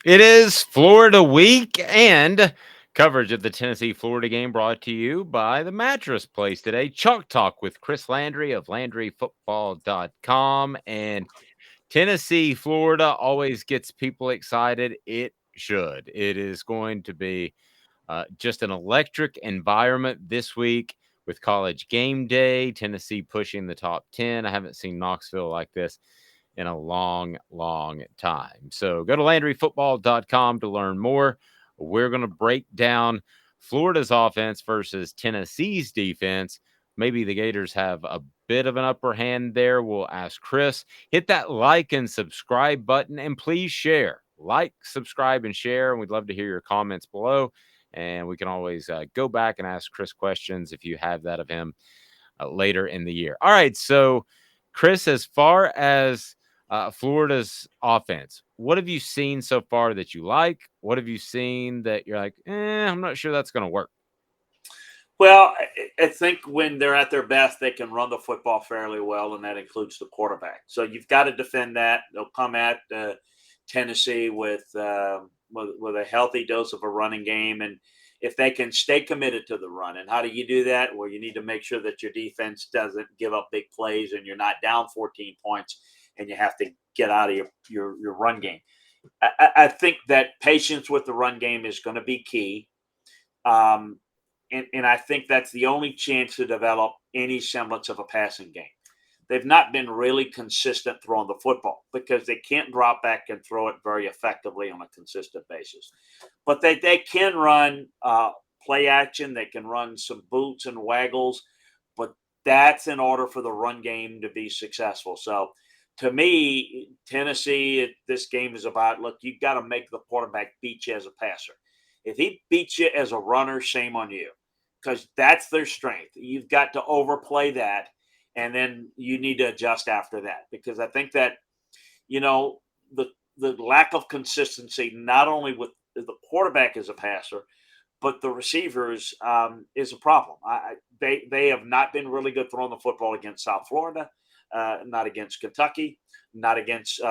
It is Florida week and coverage of the Tennessee Florida game brought to you by the Mattress Place today. Chalk Talk with Chris Landry of LandryFootball.com. And Tennessee, Florida always gets people excited. It should. It is going to be just an electric environment this week with college game day. Tennessee pushing the top 10. I haven't seen Knoxville like this in a long, long time. So go to LandryFootball.com to learn more. We're going to break down Florida's offense versus Tennessee's defense. Maybe the Gators have a bit of an upper hand there. We'll ask Chris. Hit that like and subscribe button and please share. Like, subscribe, and share. And we'd love to hear your comments below. And we can always go back and ask Chris questions if you have that of him later in the year. All right. So, Chris, as far as Florida's offense, what have you seen so far that you like? What have you seen that you're like, I'm not sure that's going to work? Well, I think when they're at their best, they can run the football fairly well, and that includes the quarterback. So you've got to defend that. They'll come at Tennessee with a healthy dose of a running game, and if they can stay committed to the run, and how do you do that? Well, you need to make sure that your defense doesn't give up big plays, and you're not down 14 points, and you have to get out of your run game. I think that patience with the run game is going to be key. Um, and I think that's the only chance to develop any semblance of a passing game. They've not been really consistent throwing the football because they can't drop back and throw it very effectively on a consistent basis. But they can run play action, they can run some boots and waggles, but that's in order for the run game to be successful. So to me, Tennessee, this game is about look, you've got to make the quarterback beat you as a passer. If he beats you as a runner, shame on you because that's their strength. You've got to overplay that, and then you need to adjust after that because I think that you know the the lack of consistency not only with the quarterback as a passer, but the receivers is a problem. They have not been really good throwing the football against South Florida, not against Kentucky, not against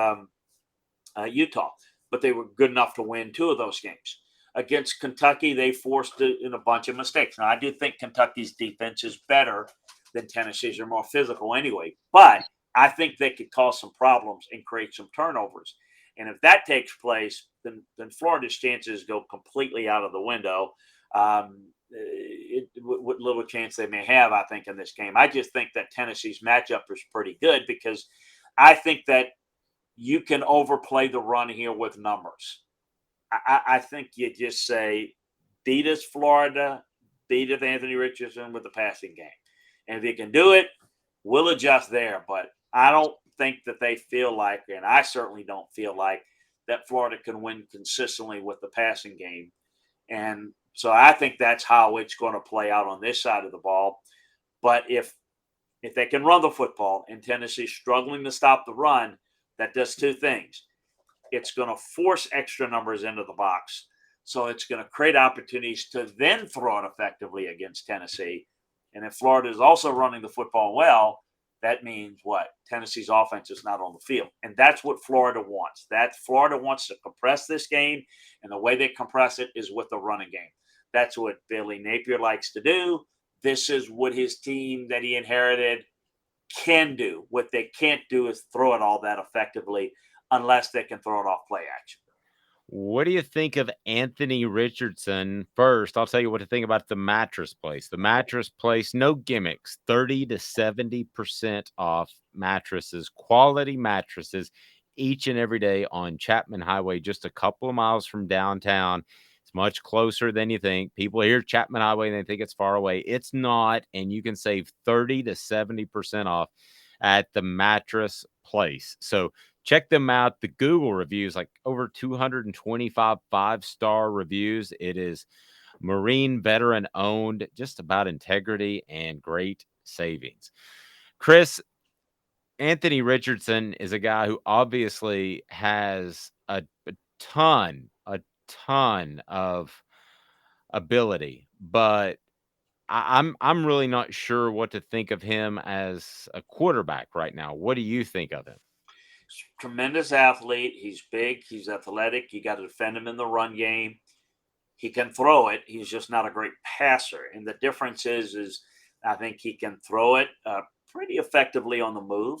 Utah, but they were good enough to win two of those games. Against Kentucky, they forced it in a bunch of mistakes. Now, I do think Kentucky's defense is better than Tennessee's. They're more physical anyway, but I think they could cause some problems and create some turnovers. And if that takes place, then Florida's chances go completely out of the window. What little chance they may have, I think, in this game. I just think that Tennessee's matchup is pretty good because I think that you can overplay the run here with numbers. I think you just say, beat us, Florida, beat us, Anthony Richardson, with the passing game. And if you can do it, we'll adjust there. But I don't think that they feel like, and I certainly don't feel like, that Florida can win consistently with the passing game. And so I think that's how it's going to play out on this side of the ball. But if they can run the football and Tennessee's struggling to stop the run, that does two things. It's going to force extra numbers into the box. So it's going to create opportunities to then throw it effectively against Tennessee. And if Florida is also running the football well, that means what? Tennessee's offense is not on the field. And that's what Florida wants. That Florida wants to compress this game. And the way they compress it is with the running game. That's what Billy Napier likes to do. This is what his team that he inherited can do. What they can't do is throw it all that effectively unless they can throw it off play action. What do you think of Anthony Richardson? First, I'll tell you what to think about the mattress place. The mattress place, no gimmicks, 30 to 70% off mattresses, quality mattresses each and every day on Chapman Highway, just a couple of miles from downtown. It's much closer than you think. People hear Chapman Highway and they think it's far away. It's not, and you can save 30 to 70% off at the mattress place. So check them out. The Google reviews, like over 225 5-star reviews. It is Marine veteran owned, just about integrity and great savings. Chris, Anthony Richardson is a guy who obviously has a ton of ability, but I'm really not sure what to think of him as a quarterback right now. What do you think of him? Tremendous athlete. He's big. He's athletic. You got to defend him in the run game. He can throw it. He's just not a great passer. And the difference is I think he can throw it pretty effectively on the move.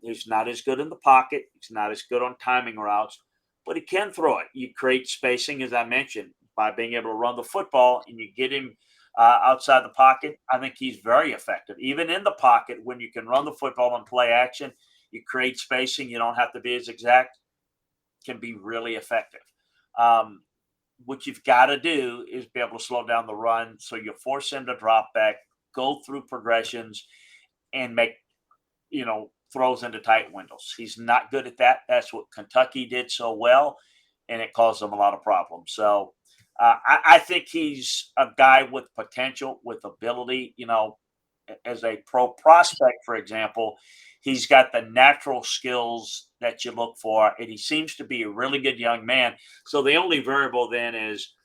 He's not as good in the pocket. He's not as good on timing routes, but he can throw it. You create spacing, as I mentioned, by being able to run the football, and you get him outside the pocket. I think he's very effective, even in the pocket. When you can run the football and play action, you create spacing. You don't have to be as exact. Can be really effective. Um, what you've got to do is be able to slow down the run, so you force him to drop back, go through progressions, and make throws into tight windows. He's not good at that. That's what Kentucky did so well, and it caused them a lot of problems. So I think he's a guy with potential, with ability. As a pro prospect, for example, he's got the natural skills that you look for, and he seems to be a really good young man. So the only variable then is,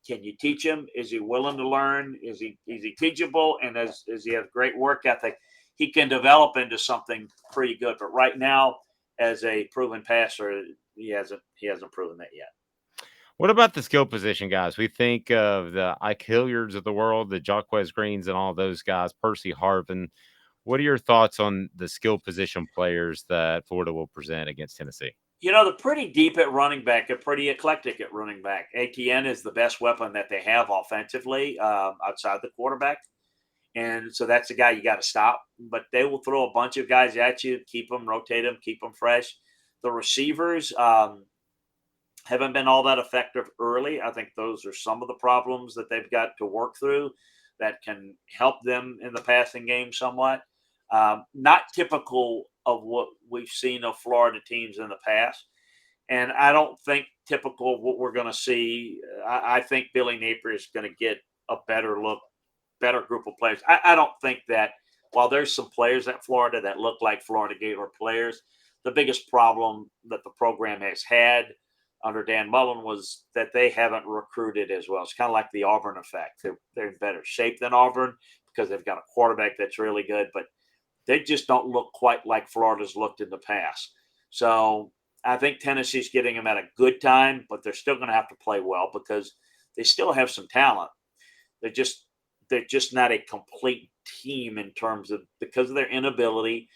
can you teach him? Is he willing to learn? Is he teachable? And does he have great work ethic? He can develop into something pretty good. But right now, as a proven passer, he hasn't proven that yet. What about the skill position guys? We think of the Ike Hilliards of the world, the Jacquez Greens, and all those guys, Percy Harvin. What are your thoughts on the skill position players that Florida will present against Tennessee? They're pretty deep at running back. They're pretty eclectic at running back. ATN is the best weapon that they have offensively outside the quarterback. And so that's the guy you got to stop. But they will throw a bunch of guys at you, keep them, rotate them, keep them fresh. The receivers haven't been all that effective early. I think those are some of the problems that they've got to work through that can help them in the passing game somewhat. Not typical of what we've seen of Florida teams in the past. And I don't think typical of what we're going to see. I think Billy Napier is going to get a better look, better group of players. I don't think that while there's some players at Florida that look like Florida Gator players, the biggest problem that the program has had under Dan Mullen was that they haven't recruited as well. It's kind of like the Auburn effect. They're in better shape than Auburn because they've got a quarterback that's really good, but they just don't look quite like Florida's looked in the past. So I think Tennessee's getting them at a good time, but they're still going to have to play well because they still have some talent. They're just they're just not a complete team in terms of, because of their inability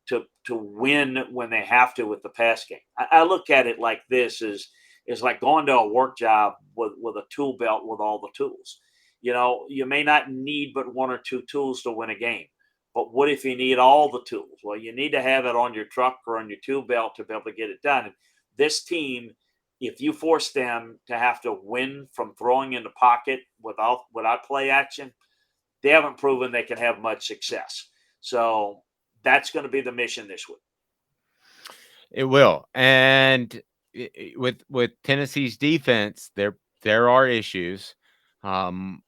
to win when they have to with the pass game. I look at it like this: is like going to a work job with a tool belt with all the tools. You may not need but one or two tools to win a game. But what if you need all the tools? Well, you need to have it on your truck or on your tool belt to be able to get it done. And this team, if you force them to have to win from throwing in the pocket without play action, they haven't proven they can have much success. So that's going to be the mission this week. It will. And with Tennessee's defense, there are issues. Um,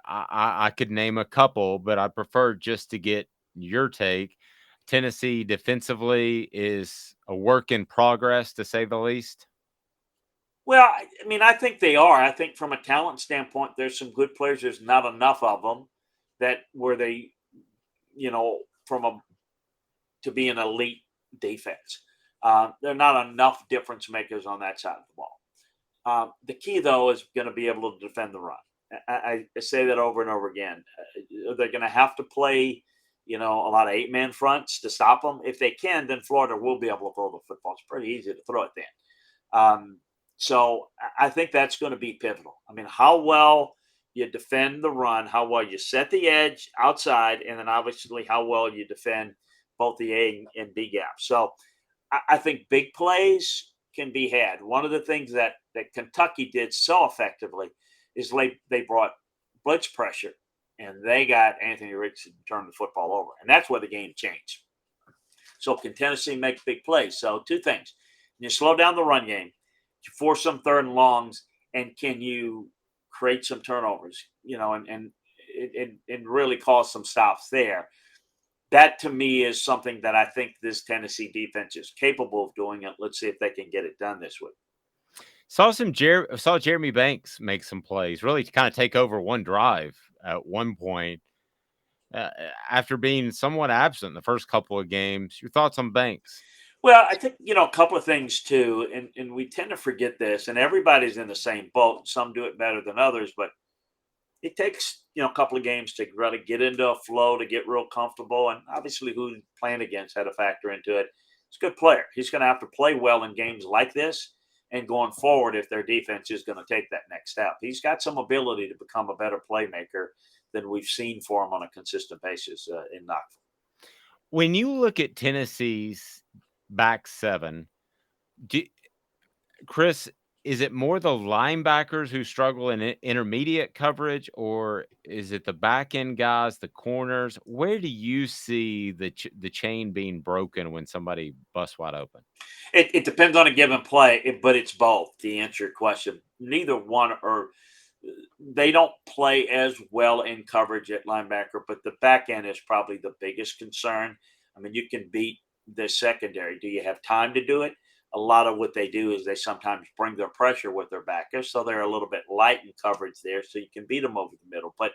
I could name a couple, but I prefer just to get your take. Tennessee defensively is a work in progress, to say the least. Well, I mean, I think they are. I think from a talent standpoint, there's some good players. There's not enough of them that where they, from a to be an elite defense. There are not enough difference makers on that side of the ball. The key, though, is going to be able to defend the run. I say that over and over again. They're going to have to play, a lot of 8-man fronts to stop them. If they can, then Florida will be able to throw the football. It's pretty easy to throw it then. So I think that's going to be pivotal. I mean, how well you defend the run, how well you set the edge outside, and then obviously how well you defend both the A and B gap. So I think big plays can be had. One of the things that Kentucky did so effectively is they brought blitz pressure, and they got Anthony Richardson to turn the football over, and that's where the game changed. So can Tennessee make big plays? So two things: can you slow down the run game, you force some third and longs, and can you create some turnovers? And really cause some stops there. That to me is something that I think this Tennessee defense is capable of doing. It. Let's see if they can get it done this week. Saw Jeremy Banks make some plays, really to kind of take over one drive at one point after being somewhat absent the first couple of games. Your thoughts on Banks? Well, I think, a couple of things too, and we tend to forget this, and everybody's in the same boat. Some do it better than others, but it takes, a couple of games to really get into a flow, to get real comfortable. And obviously, who he's playing against had a factor into it. He's a good player. He's going to have to play well in games like this and going forward if their defense is going to take that next step. He's got some ability to become a better playmaker than we've seen for him on a consistent basis in Knoxville. When you look at Tennessee's back seven, do, Chris, is it more the linebackers who struggle in intermediate coverage, or is it the back end guys, the corners? Where do you see the chain being broken when somebody busts wide open? It depends on a given play, but it's both. To answer your question, neither one or they don't play as well in coverage at linebacker, but the back end is probably the biggest concern. I mean, you can beat the secondary. Do you have time to do it? A lot of what they do is they sometimes bring their pressure with their backers, so they're a little bit light in coverage there, so you can beat them over the middle. But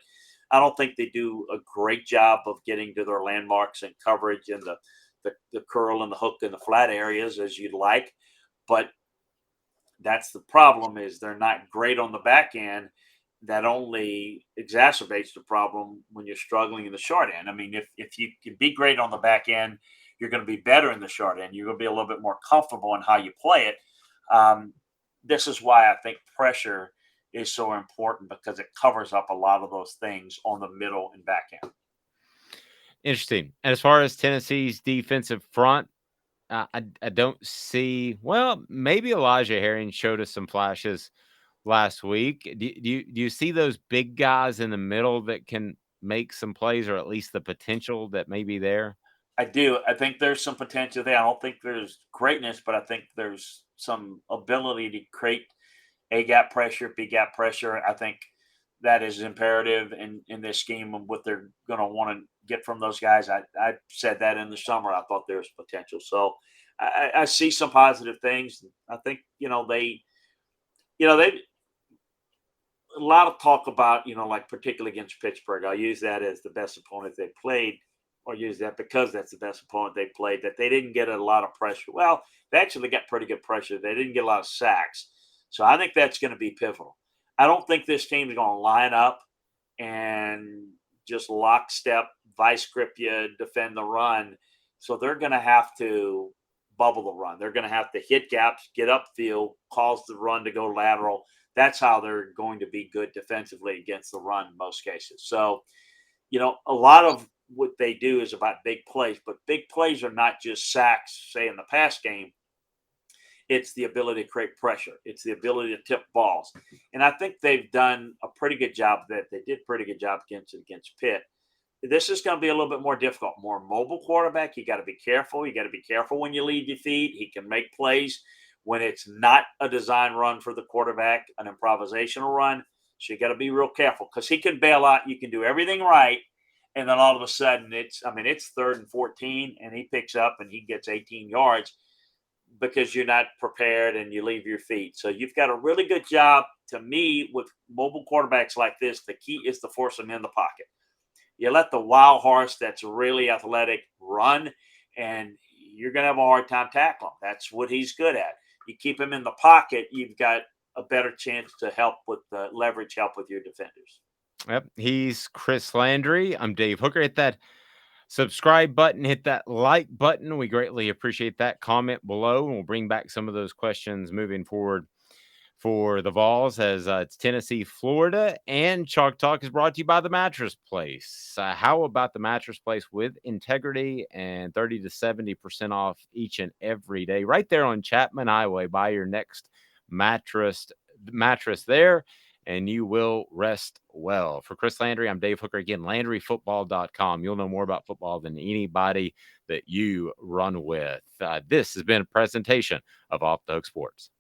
I don't think they do a great job of getting to their landmarks and coverage and the curl and the hook and the flat areas as you'd like. But that's the problem is they're not great on the back end. That only exacerbates the problem when you're struggling in the short end. I mean, if you can be great on the back end, you're going to be better in the short end. You're going to be a little bit more comfortable in how you play it. Um, this is why I think pressure is so important because it covers up a lot of those things on the middle and back end. Interesting. And as far as Tennessee's defensive front, I don't see. Well, maybe Elijah Herring showed us some flashes last week. Do you see those big guys in the middle that can make some plays, or at least the potential that may be there? I do. I think there's some potential there. I don't think there's greatness, but I think there's some ability to create A gap pressure, B gap pressure. I think that is imperative in this scheme of what they're going to want to get from those guys. I said that in the summer. I thought there was potential. So I see some positive things. I think, they a lot of talk about, like particularly against Pittsburgh. I'll use that as the best opponent they played, or use that because that's the best opponent they played, that they didn't get a lot of pressure. Well, they actually got pretty good pressure. They didn't get a lot of sacks. So I think that's going to be pivotal. I don't think this team is going to line up and just lockstep, vice grip you, defend the run. So they're going to have to bubble the run. They're going to have to hit gaps, get upfield, cause the run to go lateral. That's how they're going to be good defensively against the run in most cases. So, a lot of what they do is about big plays, but big plays are not just sacks, say in the pass game. It's the ability to create pressure. It's the ability to tip balls. And I think they've done a pretty good job of that. They did a pretty good job against Pitt. This is going to be a little bit more difficult. More mobile quarterback. You got to be careful. You got to be careful when you lead your feet. He can make plays when it's not a design run for the quarterback, an improvisational run. So you got to be real careful because he can bail out. You can do everything right, and then all of a sudden it's 3rd and 14, and he picks up and he gets 18 yards because you're not prepared and you leave your feet. So you've got a really good job to me with mobile quarterbacks like this. The key is to force them in the pocket. You let the wild horse that's really athletic run, and you're going to have a hard time tackling. That's what he's good at. You keep him in the pocket, you've got a better chance to help with the leverage, help with your defenders. Yep. He's Chris Landry. I'm Dave Hooker. Hit that subscribe button, hit that like button. We greatly appreciate that. Comment below, and we'll bring back some of those questions moving forward for the Vols as it's Tennessee, Florida, and Chalk Talk is brought to you by the Mattress Place. How about the Mattress Place with integrity and 30 to 70% off each and every day right there on Chapman Highway? Buy your next mattress there, and you will rest well. For Chris Landry, I'm Dave Hooker. Again, LandryFootball.com. You'll know more about football than anybody that you run with. This has been a presentation of Off the Hook Sports.